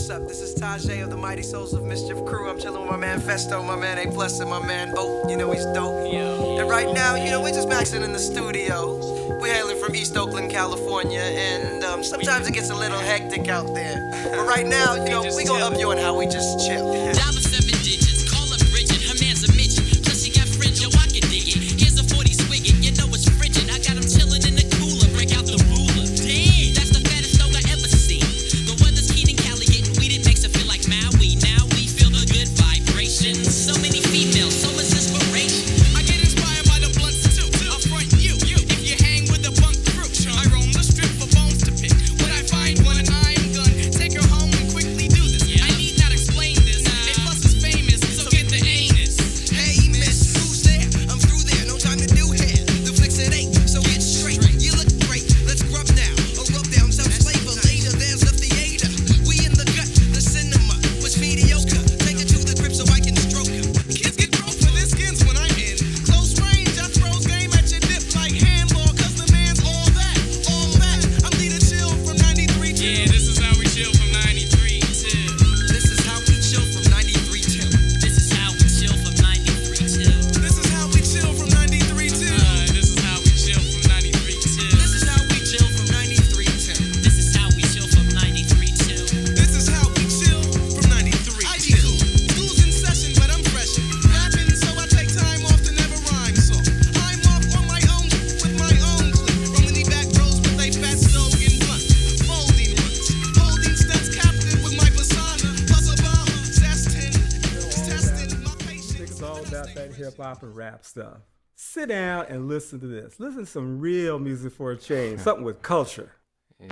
what's up? This is Tajay of the Mighty Souls of Mischief crew. I'm chilling with my man Festo, my man A Plus, and my man Oak. You know he's dope. And right now, we're just maxing in the studio. We're hailing from East Oakland, California, and sometimes it gets a little hectic out there. But right now, we gonna up you on how we just chill. Dial 7 digits, call up Bridget, her man's a midget. Plus she got fringe, yo, I can dig it. Here's a 40 swigget, you know it's frigid. I got him chilling in the cooler, break out the ruler. Damn, that's the fattest dog I ever seen. The weather's keen in Cali, getting weeded makes it feel like Maui. Now we feel the good vibrations. So many females, so much inspiration. I get inspired by the blunts too. I'll front you. If you hang with the bunk crew, I roam the strip for bones to pick. When I find one, I'm gonna take her home and quickly do this. I need not explain this. A Plus is famous, so get the anus. Hey, miss, who's there? I'm through there, no time to do hair. The flicks at 8, so get straight. You look great, let's grub now. Or rub down some flavor later, there's the theater. We in the gut, the cinema was mediocre. Take her to the crib so I can stroke her. Kids get broke for their skins when I'm in close range. I throws game at your dip like handball, cause the man's all that, all that. I'm leader chill from 93 to. Yeah, this is how we chill from 93 to. This is how we chill from 93 till. This is how we chill from 93 to. This is how we chill from 93 to. This is how we chill from 93 to. This is how we chill from 93 till. This is how we chill from 93 to. This is how we chill from 93 I to. be cool. School's in session, but I'm fresh. Rapping, so I take time off to never rhyme. So I'm off on my own with my own clique. Rolling the back rows with a fat slogan blunt. Folding runs, holding stunts captive with my persona. Plus a bomber, testing my patience. It's all about that hip hop and rap stuff. Sit down and listen to this. Listen to some real music for a change. Something with culture. Yeah.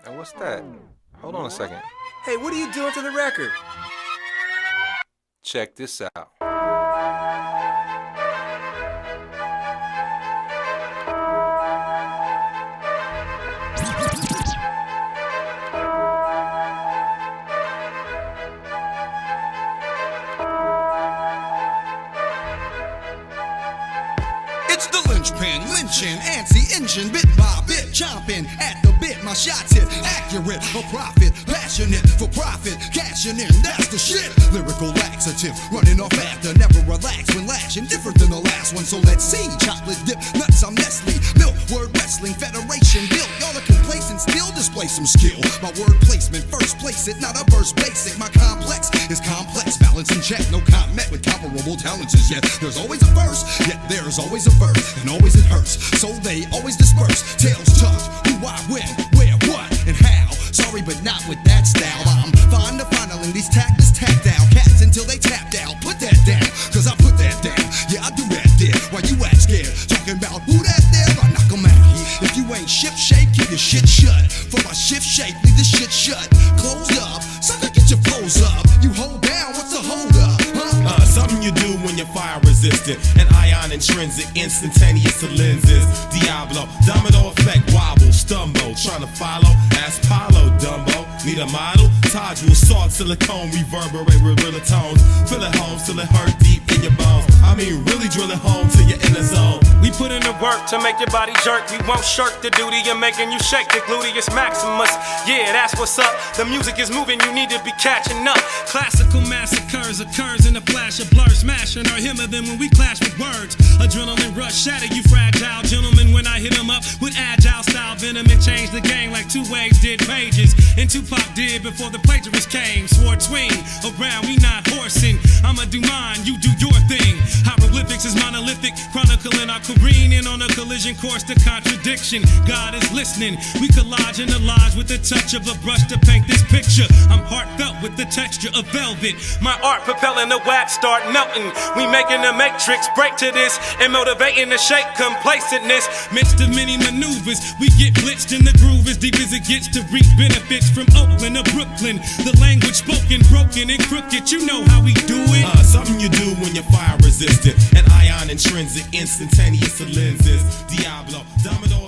Now what's that? Hold on a second. Hey, what are you doing to the record? Check this out. It's the linchpin, lynching, anti-engine, bit by bit, chomping at the bit. My shots hit accurate, a profit, passionate for profit, cashing in, that's the shit. Lyrical laxative, running off after, never relax when lashing, different than the last one. So let's see, chocolate dip, nuts, I'm Nestle, milk, word wrestling, federation built. Y'all are complacent, still display some skill. My word placement, first place it, not a verse basic. My complex is complex, balance in check, no comment with comparable talents as yet. There's always a verse, yet there's always a verse, and always it hurts, so they always disperse. Tails tucked, who, why, when, where, what, and how. Sorry, but not with that style. I'm fond of fondling these tactless tapped out cats until they tapped out. Put that down, cause I put that down. Yeah, I do that there. Why you act scared? Talking about who that there? I knock 'em out. If you ain't ship shape, keep your shit shut. For my shift shape, leave the shit shut. Closed up, sucker, get your clothes up. You hold down, what's the hold up? Huh? Something you do when you're fire resistant. An ion intrinsic, instantaneous to lenses. Diablo, domino effect, wobble, stumble. Trying to follow, ask Paulo, Dumbo. Need a model? Taj will salt, silicone, reverberate with realer tones. Feel it home till it hurt deep in your bones. I mean, really drill it home to your inner zone. We put in the work to make your body jerk. We won't shirk the duty of making you shake the gluteus maximus. Yeah, that's what's up. The music is moving, you need to be catching up. Classical massacres occurs in a flash of blur, smashing or him than when we clash with words. Adrenaline rush, shatter you fragile gentlemen when I hit 'em up with agile style venom and change the game like two waves did pages. And Tupac did before the plagiarists came. Sword swing around, we not horsing. I'ma do mine, you do your thing. Hieroglyphics is monolithic, chronicling our careening on a collision course to contradiction. God is listening, we collage and collage with the touch of a brush to paint this picture. I'm heartfelt with the texture of velvet. My art propelling the wax start melting. We making the matrix break to this and motivating the shake complacentness. Midst of many maneuvers, we get blitzed in the groove as deep as it gets to reap benefits from Oakland to Brooklyn. The language spoken, broken and crooked, you know how we do it. Something you do when you're fire resistant. An ion intrinsic, instantaneous to lenses. Diablo, domino